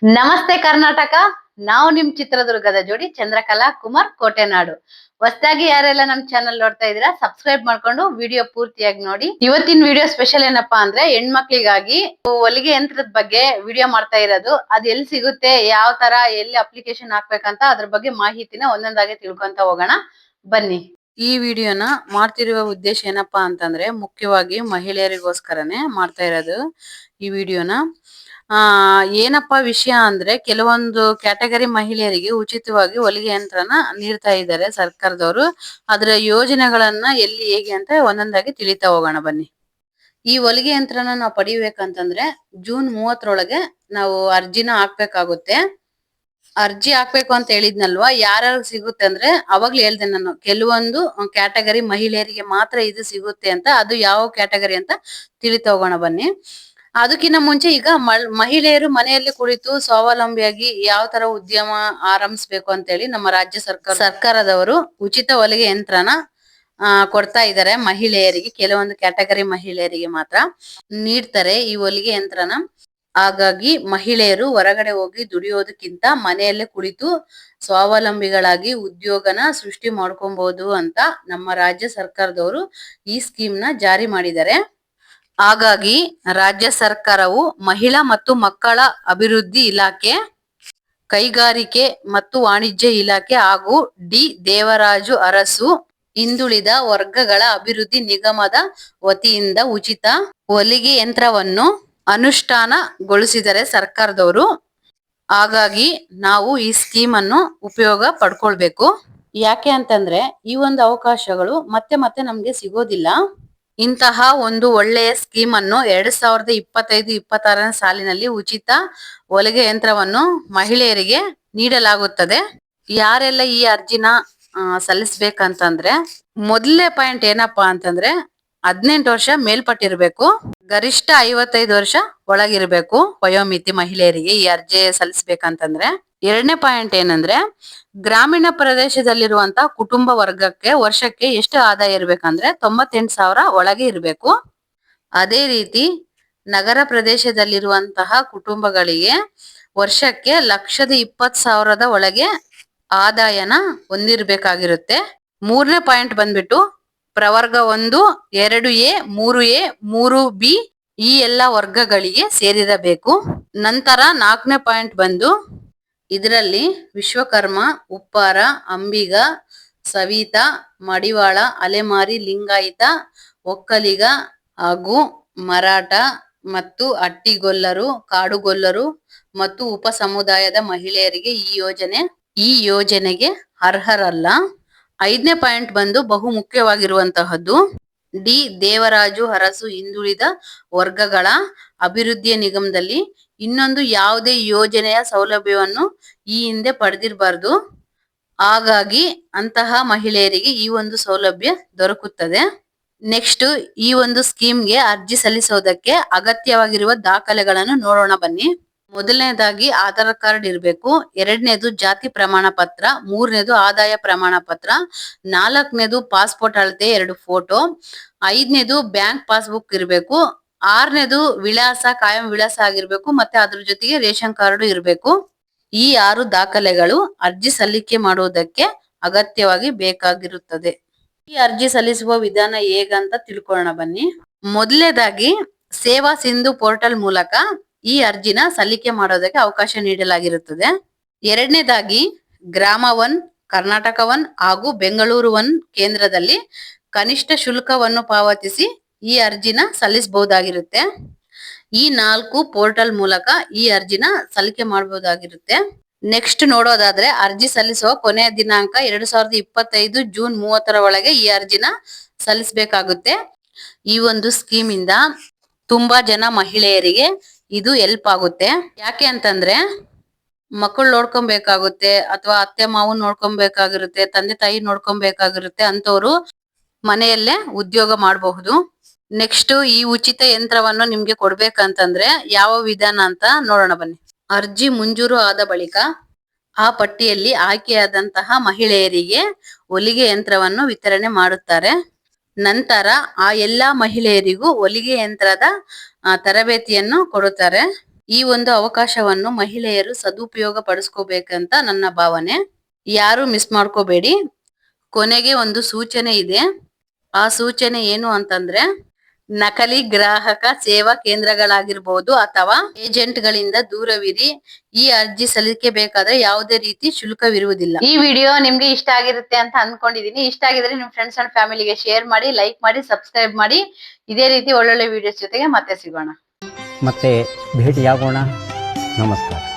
ನಮಸ್ತೆ ಕರ್ನಾಟಕ. ನಾವು ನಿಮ್ ಚಿತ್ರದುರ್ಗದ ಜೋಡಿ ಚಂದ್ರಕಲಾ ಕುಮಾರ್ ಕೋಟೆನಾಡು. ಹೊಸದಾಗಿ ಯಾರೆಲ್ಲ ನಮ್ ಚಾನಲ್ ನೋಡ್ತಾ ಇದೀರಾ ಸಬ್ಸ್ಕ್ರೈಬ್ ಮಾಡ್ಕೊಂಡು ವಿಡಿಯೋ ಪೂರ್ತಿಯಾಗಿ ನೋಡಿ. ಇವತ್ತಿನ ವಿಡಿಯೋ ಸ್ಪೆಷಲ್ ಏನಪ್ಪಾ ಅಂದ್ರೆ ಹೆಣ್ಮಕ್ಳಿಗಾಗಿ ಹೊಲಿಗೆ ಯಂತ್ರದ ಬಗ್ಗೆ ವಿಡಿಯೋ ಮಾಡ್ತಾ ಇರೋದು. ಅದ್ ಎಲ್ಲಿ ಸಿಗುತ್ತೆ, ಯಾವ ತರ ಎಲ್ಲಿ ಅಪ್ಲಿಕೇಶನ್ ಹಾಕ್ಬೇಕಂತ ಅದ್ರ ಬಗ್ಗೆ ಮಾಹಿತಿನ ಒಂದೊಂದಾಗಿ ತಿಳ್ಕೊಂತ ಹೋಗೋಣ ಬನ್ನಿ. ಈ ವಿಡಿಯೋನ ಮಾಡ್ತಿರುವ ಉದ್ದೇಶ ಏನಪ್ಪಾ ಅಂತಂದ್ರೆ ಮುಖ್ಯವಾಗಿ ಮಹಿಳೆಯರಿಗೋಸ್ಕರನೇ ಮಾಡ್ತಾ ಇರೋದು ಈ ವಿಡಿಯೋನ. ಏನಪ್ಪಾ ವಿಷಯ ಅಂದ್ರೆ ಕೆಲವೊಂದು ಕ್ಯಾಟಗರಿ ಮಹಿಳೆಯರಿಗೆ ಉಚಿತವಾಗಿ ಹೊಲಿಗೆ ಯಂತ್ರನ ನೀಡ್ತಾ ಇದ್ದಾರೆ ಸರ್ಕಾರದವರು. ಅದರ ಯೋಜನೆಗಳನ್ನ ಎಲ್ಲಿ ಹೇಗೆ ಅಂತ ಒಂದೊಂದಾಗಿ ತಿಳಿತಾ ಹೋಗೋಣ ಬನ್ನಿ. ಈ ಹೊಲಿಗೆ ಯಂತ್ರನ ನಾವು ಪಡಿಬೇಕಂತಂದ್ರೆ ಜೂನ್ 30ರೊಳಗೆ ನಾವು ಅರ್ಜಿನ ಹಾಕ್ಬೇಕಾಗುತ್ತೆ. ಅರ್ಜಿ ಹಾಕ್ಬೇಕು ಅಂತ ಹೇಳಿದ್ನಲ್ವಾ, ಯಾರ್ಯಾರು ಸಿಗುತ್ತೆ ಅಂದ್ರೆ ಅವಾಗ್ಲೂ ಹೇಳ್ದೆ ನಾನು, ಕೆಲವೊಂದು ಕ್ಯಾಟಗರಿ ಮಹಿಳೆಯರಿಗೆ ಮಾತ್ರ ಇದು ಸಿಗುತ್ತೆ ಅಂತ. ಅದು ಯಾವ ಕ್ಯಾಟಗರಿ ಅಂತ ತಿಳಿತಾ ಹೋಗೋಣ ಬನ್ನಿ. ಅದಕ್ಕಿಂತ ಮುಂಚೆ ಈಗ ಮಹಿಳೆಯರು ಮನೆಯಲ್ಲಿ ಕುಳಿತು ಸ್ವಾವಲಂಬಿಯಾಗಿ ಯಾವ ತರ ಉದ್ಯಮ ಆರಂಭಿಸಬೇಕು ಅಂತ ಹೇಳಿ ನಮ್ಮ ರಾಜ್ಯ ಸರ್ಕಾರದವರು ಉಚಿತ ಹೊಲಿಗೆ ಯಂತ್ರನ ಕೊಡ್ತಾ ಇದ್ದಾರೆ ಮಹಿಳೆಯರಿಗೆ. ಕೆಲವೊಂದು ಕ್ಯಾಟಗರಿ ಮಹಿಳೆಯರಿಗೆ ಮಾತ್ರ ನೀಡ್ತಾರೆ ಈ ಹೊಲಿಗೆ ಯಂತ್ರನ. ಹಾಗಾಗಿ ಮಹಿಳೆಯರು ಹೊರಗಡೆ ಹೋಗಿ ದುಡಿಯೋದಕ್ಕಿಂತ ಮನೆಯಲ್ಲೇ ಕುಳಿತು ಸ್ವಾವಲಂಬಿಗಳಾಗಿ ಉದ್ಯೋಗನ ಸೃಷ್ಟಿ ಮಾಡ್ಕೊಬಹುದು ಅಂತ ನಮ್ಮ ರಾಜ್ಯ ಸರ್ಕಾರದವರು ಈ ಸ್ಕೀಮ್ ನ ಜಾರಿ ಮಾಡಿದ್ದಾರೆ. ಹಾಗಾಗಿ ರಾಜ್ಯ ಸರ್ಕಾರವು ಮಹಿಳಾ ಮತ್ತು ಮಕ್ಕಳ ಅಭಿವೃದ್ಧಿ ಇಲಾಖೆ, ಕೈಗಾರಿಕೆ ಮತ್ತು ವಾಣಿಜ್ಯ ಇಲಾಖೆ ಹಾಗೂ ಡಿ ದೇವರಾಜು ಅರಸು ಹಿಂದುಳಿದ ವರ್ಗಗಳ ಅಭಿವೃದ್ಧಿ ನಿಗಮದ ವತಿಯಿಂದ ಉಚಿತ ಹೊಲಿಗೆ ಯಂತ್ರವನ್ನು ಅನುಷ್ಠಾನಗೊಳಿಸಿದರೆ ಸರ್ಕಾರದವರು. ಹಾಗಾಗಿ ನಾವು ಈ ಸ್ಕೀಮ್ ಅನ್ನು ಉಪಯೋಗ ಪಡ್ಕೊಳ್ಬೇಕು. ಯಾಕೆ ಅಂತಂದ್ರೆ ಈ ಒಂದು ಅವಕಾಶಗಳು ಮತ್ತೆ ಮತ್ತೆ ನಮ್ಗೆ ಸಿಗೋದಿಲ್ಲ. ಇಂತಹ ಒಂದು ಒಳ್ಳೆಯ ಸ್ಕೀಮ್ ಅನ್ನು 2025-26ನೇ ಸಾಲಿನಲ್ಲಿ ಉಚಿತ ಹೊಲಿಗೆ ಯಂತ್ರವನ್ನು ಮಹಿಳೆಯರಿಗೆ ನೀಡಲಾಗುತ್ತದೆ. ಯಾರೆಲ್ಲ ಈ ಅರ್ಜಿನ ಸಲ್ಲಿಸ್ಬೇಕಂತಂದ್ರೆ ಮೊದಲನೇ ಪಾಯಿಂಟ್ ಏನಪ್ಪಾ ಅಂತಂದ್ರೆ 18 ವರ್ಷ ಮೇಲ್ಪಟ್ಟಿರ್ಬೇಕು, ಗರಿಷ್ಠ 55 ವರ್ಷ ಒಳಗಿರ್ಬೇಕು ವಯೋಮಿತಿ ಮಹಿಳೆಯರಿಗೆ ಈ ಅರ್ಜಿ ಸಲ್ಲಿಸ್ಬೇಕಂತಂದ್ರೆ. ಎರಡನೇ ಪಾಯಿಂಟ್ ಏನಂದ್ರೆ ಗ್ರಾಮೀಣ ಪ್ರದೇಶದಲ್ಲಿರುವಂತಹ ಕುಟುಂಬ ವರ್ಗಕ್ಕೆ ವರ್ಷಕ್ಕೆ ಎಷ್ಟು ಆದಾಯ ಇರ್ಬೇಕಂದ್ರೆ 98,000 ಒಳಗೆ ಇರ್ಬೇಕು. ಅದೇ ರೀತಿ ನಗರ ಪ್ರದೇಶದಲ್ಲಿರುವಂತಹ ಕುಟುಂಬಗಳಿಗೆ ವರ್ಷಕ್ಕೆ 1,20,000 ಒಳಗೆ ಆದಾಯನ ಹೊಂದಿರ್ಬೇಕಾಗಿರುತ್ತೆ. ಮೂರನೇ ಪಾಯಿಂಟ್ ಬಂದ್ಬಿಟ್ಟು ಪ್ರವರ್ಗ 1, 2A, 3A, 3B ಈ ಎಲ್ಲ ವರ್ಗಗಳಿಗೆ ಸೇರಿರಬೇಕು. ನಂತರ 4ನೇ ಪಾಯಿಂಟ್ ಬಂದು ಇದರಲ್ಲಿ ವಿಶ್ವಕರ್ಮ, ಉಪ್ಪಾರ, ಅಂಬಿಗ, ಸವಿತ, ಮಡಿವಾಳ, ಅಲೆಮಾರಿ, ಲಿಂಗಾಯತ, ಒಕ್ಕಲಿಗ ಹಾಗೂ ಮರಾಠ ಮತ್ತು ಹಟ್ಟಿಗೊಲ್ಲರು, ಕಾಡುಗೊಲ್ಲರು ಮತ್ತು ಉಪ ಸಮುದಾಯದ ಮಹಿಳೆಯರಿಗೆ ಈ ಯೋಜನೆಗೆ ಅರ್ಹರಲ್ಲ. 5ನೇ ಪಾಯಿಂಟ್ ಬಂದು ಬಹು ಮುಖ್ಯವಾಗಿರುವಂತಹದ್ದು, ಡಿ ದೇವರಾಜು ಅರಸು ಹಿಂದುಳಿದ ವರ್ಗಗಳ ಅಭಿವೃದ್ಧಿಯ ನಿಗಮದಲ್ಲಿ ಇನ್ನೊಂದು ಯಾವುದೇ ಯೋಜನೆಯ ಸೌಲಭ್ಯವನ್ನು ಈ ಹಿಂದೆ ಪಡೆದಿರಬಾರ್ದು. ಹಾಗಾಗಿ ಅಂತಹ ಮಹಿಳೆಯರಿಗೆ ಈ ಒಂದು ಸೌಲಭ್ಯ ದೊರಕುತ್ತದೆ. ನೆಕ್ಸ್ಟ್ ಈ ಒಂದು ಸ್ಕೀಮ್ಗೆ ಅರ್ಜಿ ಸಲ್ಲಿಸೋದಕ್ಕೆ ಅಗತ್ಯವಾಗಿರುವ ದಾಖಲೆಗಳನ್ನು ನೋಡೋಣ ಬನ್ನಿ. ಮೊದಲನೇದಾಗಿ ಆಧಾರ್ ಕಾರ್ಡ್ ಇರಬೇಕು. ಎರಡನೇದು ಜಾತಿ ಪ್ರಮಾಣ ಪತ್ರ. ಮೂರನೇದು ಆದಾಯ ಪ್ರಮಾಣ ಪತ್ರ. 4ನೇದು ಪಾಸ್ಪೋರ್ಟ್ ಅಳತೆ 2 ಫೋಟೋ. 5ನೇದು ಬ್ಯಾಂಕ್ ಪಾಸ್ಬುಕ್ ಇರಬೇಕು. 6ನೇದು ವಿಳಾಸ ಕಾಯಂ ವಿಳಾಸ ಆಗಿರ್ಬೇಕು, ಮತ್ತೆ ಅದ್ರ ಜೊತೆಗೆ ರೇಷನ್ ಕಾರ್ಡ್ ಇರಬೇಕು. ಈ 6 ದಾಖಲೆಗಳು ಅರ್ಜಿ ಸಲ್ಲಿಕೆ ಮಾಡುವುದಕ್ಕೆ ಅಗತ್ಯವಾಗಿ ಬೇಕಾಗಿರುತ್ತದೆ. ಈ ಅರ್ಜಿ ಸಲ್ಲಿಸುವ ವಿಧಾನ ಹೇಗಂತ ತಿಳ್ಕೊಳ್ಳೋಣ ಬನ್ನಿ. ಮೊದಲನೇದಾಗಿ ಸೇವಾ ಸಿಂಧು ಪೋರ್ಟಲ್ ಮೂಲಕ ಈ ಅರ್ಜಿನ ಸಲ್ಲಿಕೆ ಮಾಡೋದಕ್ಕೆ ಅವಕಾಶ ನೀಡಲಾಗಿರುತ್ತದೆ. ಎರಡನೇದಾಗಿ ಗ್ರಾಮ 1, ಕರ್ನಾಟಕ 1 ಹಾಗೂ ಬೆಂಗಳೂರು 1 ಕೇಂದ್ರದಲ್ಲಿ ಕನಿಷ್ಠ ಶುಲ್ಕವನ್ನು ಪಾವತಿಸಿ ಈ ಅರ್ಜಿನ ಸಲ್ಲಿಸಬಹುದಾಗಿರುತ್ತೆ. ಈ 4 ಪೋರ್ಟಲ್ ಮೂಲಕ ಈ ಅರ್ಜಿನ ಸಲ್ಲಿಕೆ ಮಾಡಬಹುದಾಗಿರುತ್ತೆ. ನೆಕ್ಸ್ಟ್ ನೋಡೋದಾದ್ರೆ ಅರ್ಜಿ ಸಲ್ಲಿಸುವ ಕೊನೆಯ ದಿನಾಂಕ 2025 ಜೂನ್ 30ರ ಒಳಗೆ ಈ ಅರ್ಜಿನ ಸಲ್ಲಿಸಬೇಕಾಗುತ್ತೆ. ಈ ಒಂದು ಸ್ಕೀಮ್ ಇಂದ ತುಂಬಾ ಜನ ಮಹಿಳೆಯರಿಗೆ ಇದು ಹೆಲ್ಪ್ ಆಗುತ್ತೆ. ಯಾಕೆ ಅಂತಂದ್ರೆ ಮಕ್ಕಳು ನೋಡ್ಕೊಬೇಕಾಗುತ್ತೆ, ಅಥವಾ ಅತ್ತೆ ಮಾವು ನೋಡ್ಕೊಬೇಕಾಗಿರುತ್ತೆ, ತಂದೆ ತಾಯಿ ನೋಡ್ಕೊಬೇಕಾಗಿರುತ್ತೆ. ಅಂತವ್ರು ಮನೆಯಲ್ಲೇ ಉದ್ಯೋಗ ಮಾಡಬಹುದು. ನೆಕ್ಸ್ಟ್ ಈ ಉಚಿತ ಯಂತ್ರವನ್ನು ನಿಮ್ಗೆ ಕೊಡ್ಬೇಕಂತಂದ್ರೆ ಯಾವ ವಿಧಾನ ಅಂತ ನೋಡೋಣ ಬನ್ನಿ. ಅರ್ಜಿ ಮಂಜೂರು ಆದ ಬಳಿಕ ಆ ಪಟ್ಟಿಯಲ್ಲಿ ಆಯ್ಕೆಯಾದಂತಹ ಮಹಿಳೆಯರಿಗೆ ಹೊಲಿಗೆ ಯಂತ್ರವನ್ನು ವಿತರಣೆ ಮಾಡುತ್ತಾರೆ. ನಂತರ ಆ ಎಲ್ಲಾ ಮಹಿಳೆಯರಿಗೂ ಹೊಲಿಗೆ ಯಂತ್ರದ ತರಬೇತಿಯನ್ನು ಕೊಡುತ್ತಾರೆ. ಈ ಒಂದು ಅವಕಾಶವನ್ನು ಮಹಿಳೆಯರು ಸದುಪಯೋಗ ಪಡಿಸ್ಕೋಬೇಕಂತ ನನ್ನ ಭಾವನೆ. ಯಾರು ಮಿಸ್ ಮಾಡ್ಕೋಬೇಡಿ. ಕೊನೆಗೆ ಒಂದು ಸೂಚನೆ ಇದೆ. ಆ ಸೂಚನೆ ಏನು ಅಂತಂದ್ರೆ, ನಕಲಿ ಗ್ರಾಹಕ ಸೇವಾ ಕೇಂದ್ರಗಳಾಗಿರ್ಬೋದು ಅಥವಾ ಏಜೆಂಟ್ಗಳಿಂದ ದೂರವಿರಿ. ಈ ಅರ್ಜಿ ಸಲ್ಲಿಸಬೇಕಾದ್ರೆ ಯಾವುದೇ ರೀತಿ ಶುಲ್ಕವಿರುವುದಿಲ್ಲ. ಈ ವಿಡಿಯೋ ನಿಮ್ಗೆ ಇಷ್ಟ ಆಗಿರುತ್ತೆ ಅಂತ ಅನ್ಕೊಂಡಿದೀನಿ. ಇಷ್ಟ ಆಗಿದ್ರೆ ನಿಮ್ ಫ್ರೆಂಡ್ಸ್ ಅಂಡ್ ಫ್ಯಾಮಿಲಿಗೆ ಶೇರ್ ಮಾಡಿ, ಲೈಕ್ ಮಾಡಿ, ಸಬ್ಸ್ಕ್ರೈಬ್ ಮಾಡಿ. ಇದೇ ರೀತಿ ಒಳ್ಳೊಳ್ಳೆ ವಿಡಿಯೋಸ್ ಜೊತೆಗೆ ಮತ್ತೆ ಸಿಗೋಣ. ಮತ್ತೆ ಭೇಟಿಯಾಗೋಣ. ನಮಸ್ಕಾರ.